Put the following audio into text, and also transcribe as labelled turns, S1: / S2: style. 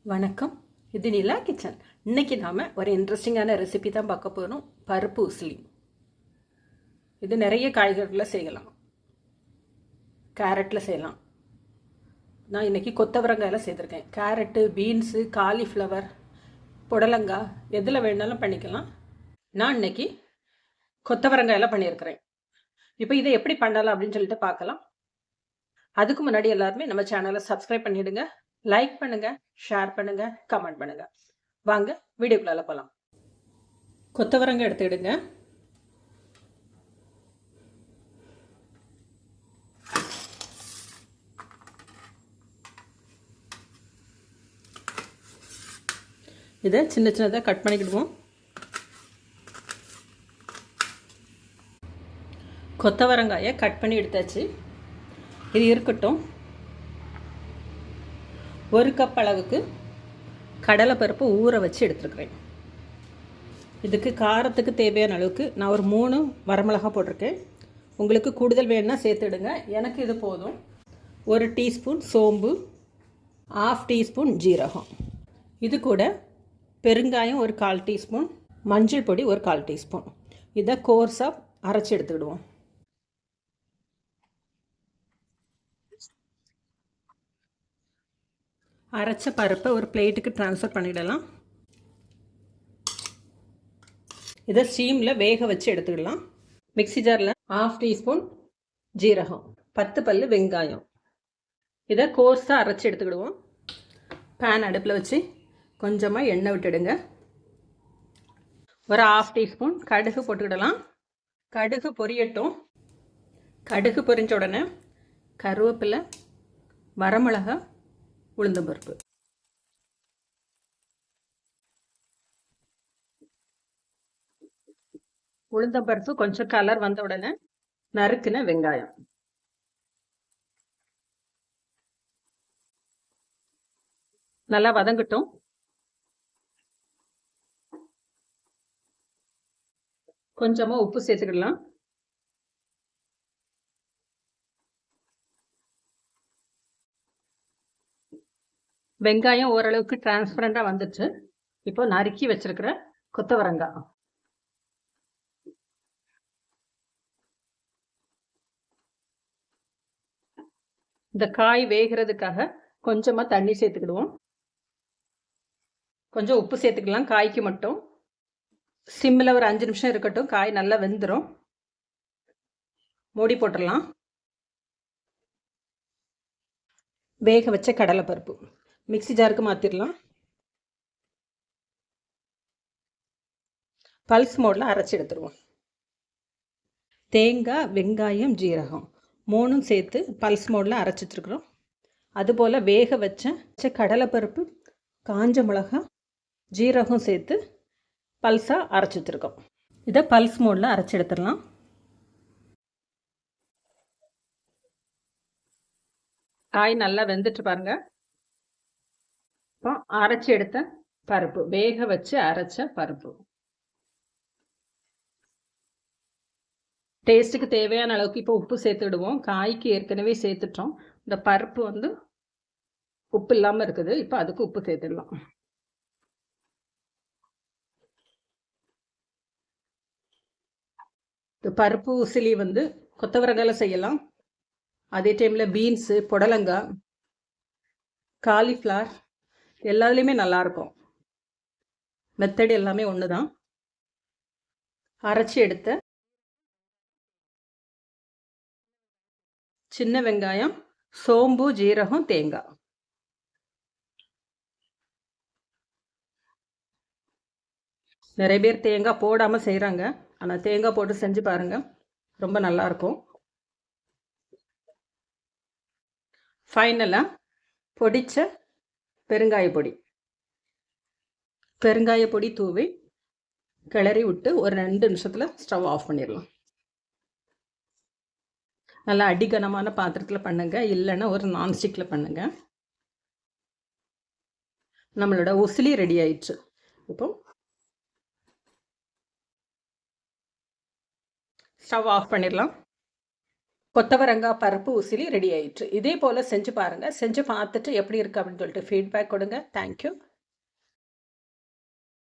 S1: வணக்கம், இது நிலா கிச்சன். இன்னைக்கு நாம ஒரு இன்ட்ரெஸ்டிங்கான ரெசிபி தான் பார்க்க போகிறோம். பருப்பு உசிலி. இது நிறைய காய்கறிகளில் செய்யலாம். கேரட்டில் செய்யலாம். நான் இன்னைக்கு கொத்தவரங்காயில் செய்திருக்கேன். கேரட்டு, பீன்ஸு, காலிஃப்ளவர், புடலங்காய் எதில் வேணாலும் பண்ணிக்கலாம். நான் இன்னைக்கு கொத்தவரங்காயில் பண்ணியிருக்கிறேன். இப்போ இதை எப்படி பண்ணலாம் அப்படின்னு சொல்லிட்டு பார்க்கலாம். அதுக்கு முன்னாடி எல்லாருமே நம்ம சேனலை சப்ஸ்கிரைப் பண்ணிடுங்க, லைக் பண்ணுங்க, ஷேர் பண்ணுங்க, கமெண்ட் பண்ணுங்க. வாங்க வீடியோக்குள்ள போகலாம். கொத்தவரங்காய் எடுத்துக்கிடுங்க. இதை சின்ன சின்னதாக கட் பண்ணிக்கிடுவோம். கொத்தவரங்காயை கட் பண்ணி எடுத்தாச்சு. இது இருக்கட்டும். ஒரு கப் அளவுக்கு கடலைப்பருப்பு ஊற வச்சு எடுத்துருக்கிறேன். இதுக்கு காரத்துக்கு தேவையான அளவுக்கு நான் ஒரு 3 வரமிளகாய் போட்டிருக்கேன். உங்களுக்கு கூடுதல் வேணும்னா சேர்த்துடுங்க. எனக்கு இது போதும். 1 டீஸ்பூன் சோம்பு, 1/2 டீஸ்பூன் ஜீரகம், இது கூட பெருங்காயம் ஒரு 1/4 டீஸ்பூன், மஞ்சள் பொடி ஒரு 1/4 டீஸ்பூன். இதை கோர்ஸாக அரைச்சி எடுத்துக்கிடுவோம். அரைச்ச பருப்பை ஒரு பிளேட்டுக்கு ட்ரான்ஸ்ஃபர் பண்ணிடலாம். இதை ஸ்டீமில் வேக வச்சு எடுத்துக்கிடலாம். மிக்ஸி ஜாரில் 1/2 டீஸ்பூன் ஜீரகம், 10 பல்லு வெங்காயம், இதை கோர்ஸாக அரைச்சி எடுத்துக்கிடுவோம். பேன் அடுப்பில் வச்சு கொஞ்சமாக எண்ணெய் விட்டுடுங்க. ஒரு 1/2 டீஸ்பூன் கடுகு போட்டுக்கிடலாம். கடுகு பொரியட்டும். கடுகு பொரிஞ்ச உடனே கருவேப்பிலை, வரமிளகாய், உளுந்தம்பருப்பு, உளுந்தம்பருப்பு கொஞ்சம் கலர் வந்த உடனே நறுக்குன வெங்காயம், நல்லா வதங்கட்டும். கொஞ்சமா உப்பு சேர்த்துக்கிடலாம். வெங்காயம் ஓரளவுக்கு டிரான்ஸ்பரண்டாக வந்துச்சு. இப்போ நறுக்கி வச்சிருக்கிற கொத்தவரங்காய், இந்த காய் வேகிறதுக்காக கொஞ்சமாக தண்ணி சேர்த்துக்கிடுவோம். கொஞ்சம் உப்பு சேர்த்துக்கலாம் காய்க்கு மட்டும். சிம்மில் ஒரு 5 நிமிஷம் இருக்கட்டும். காய் நல்லா வெந்துடும். மூடி போட்டுடலாம். வேக வச்ச கடலைப்பருப்பு மிக்ஸி ஜாருக்கு மாற்றிடலாம். பல்ஸ் மோடில் அரைச்சி எடுத்துருவோம். தேங்காய், வெங்காயம், ஜீரகம் 3ம் சேர்த்து பல்ஸ் மோடில் அரைச்சி வச்சுருக்குறோம். அதுபோல் வேக வச்ச கடலைப்பருப்பு, காஞ்ச மிளகாய், ஜீரகம் சேர்த்து பல்ஸாக அரைச்சி வச்சுருக்கோம். இதை பல்ஸ் மோடில் அரைச்சி எடுத்துடலாம். காய் நல்லா வெந்துட்டு பாருங்க. இப்போ அரைச்சி எடுத்த பருப்பு, வேக வச்சு அரைச்ச பருப்பு, டேஸ்ட்டுக்கு தேவையான அளவுக்கு இப்போ உப்பு சேர்த்துடுவோம். காய்க்கு ஏற்கனவே சேர்த்துட்டோம். இந்த பருப்பு உப்பு இல்லாமல் இருக்குது. இப்போ அதுக்கு உப்பு சேர்த்துடலாம். இந்த பருப்பு உசிலி கொத்தவரங்காயில் செய்யலாம். அதே டைமில் பீன்ஸு, புடலங்காய், காலிஃப்ளவர் எல்லாத்துலேயுமே நல்லாயிருக்கும். மெத்தட் எல்லாமே ஒன்று தான். அரைச்சி எடுத்த சின்ன வெங்காயம், சோம்பு, ஜீரகம், தேங்காய், நிறைய பேர் தேங்காய் போடாமல் செய்கிறாங்க. ஆனால் தேங்காய் போட்டு செஞ்சு பாருங்கள், ரொம்ப நல்லாயிருக்கும். ஃபைனலாக பொடிச்ச பெருங்காய பொடி தூவி கிளறி விட்டு ஒரு 2 நிமிஷத்தில் ஸ்டவ் ஆஃப் பண்ணிடலாம். நல்லா அடிகனமான பாத்திரத்தில் பண்ணுங்க, இல்லைன்னா ஒரு நான்ஸ்டிக்கில் பண்ணுங்க. நம்மளோட உசிலி ரெடி ஆயிடுச்சு. இப்போ ஸ்டவ் ஆஃப் பண்ணிடலாம். கொத்தவரங்காய் பருப்பு உசிலி ரெடி ஆயிடுச்சு. இதே போல் செஞ்சு பாருங்கள். செஞ்சு பார்த்துட்டு எப்படி இருக்குது அப்படின்னு சொல்லிட்டு ஃபீட்பேக் கொடுங்க. தேங்க்யூ.